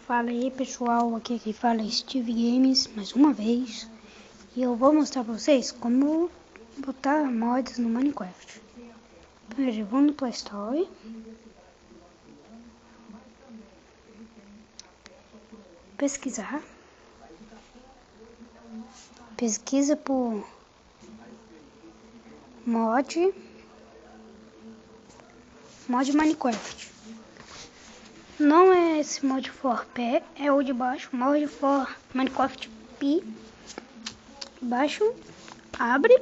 Fala aí pessoal, aqui quem fala é Steve Games, mais uma vez. E eu vou mostrar pra vocês como botar mods no Minecraft. Primeiro eu vou no Play Store. Pesquisar. Pesquisa por mod Minecraft. Não é esse mod for P, é o de baixo, mod for Minecraft P. Baixo, abre,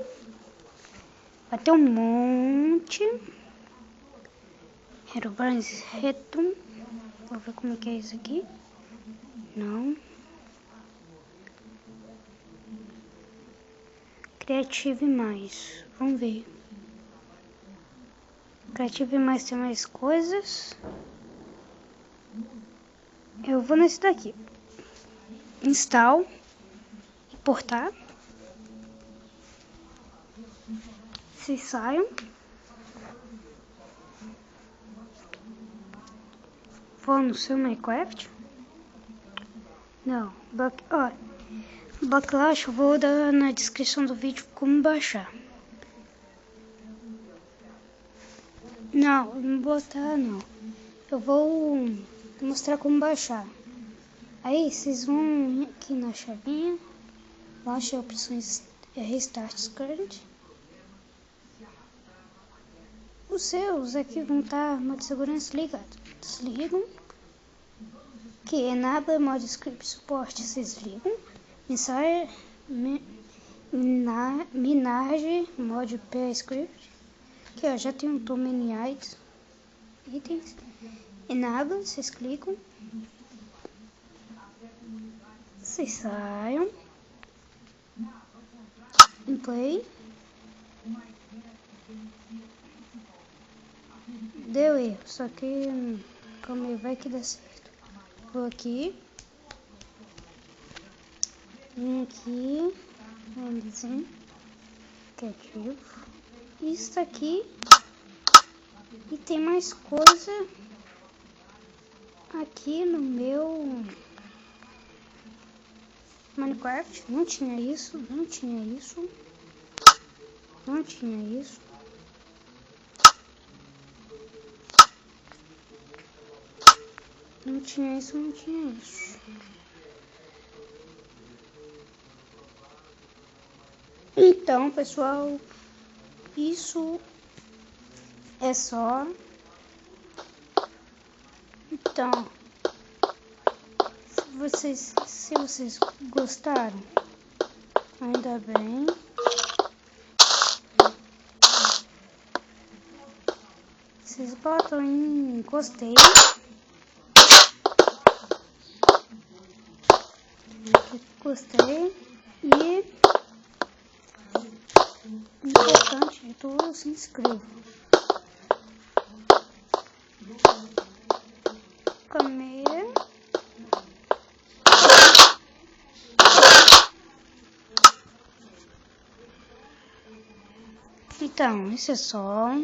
vai ter um monte. Herobrine Retum, vou ver como é que é isso aqui. Não. Creative mais, vamos ver. Creative mais tem mais coisas. Eu vou nesse daqui. Install. Importar. Vocês saiam. Vou no seu Minecraft. Não. Backlash eu vou dar na descrição do vídeo como baixar. Não botar não. Eu vou mostrar como baixar. Aí vocês vão aqui na chavinha. Baixa opções Restart Current. Os seus aqui vão estar modo de segurança ligado. Desligam. Que Enable Mod Script Support, vocês ligam. Minage Mod PScript. Que ó, já tem um too many itens. Enable, vocês clicam. Vocês saiam. Em play. Deu erro, só que como vai que dá certo. Vou aqui. Vem aqui. Desenho. Criativo. Isso aqui. E tem mais coisa aqui no meu Minecraft. Não tinha isso. Não tinha isso. Não tinha isso. Não tinha isso, não tinha isso. Então, pessoal, isso é só. Então, se vocês gostaram, ainda bem. Vocês botam em gostei. Gostei e importante de tudo, se inscreva. Câmera. Então, isso é só.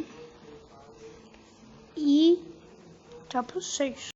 E tchau pra vocês.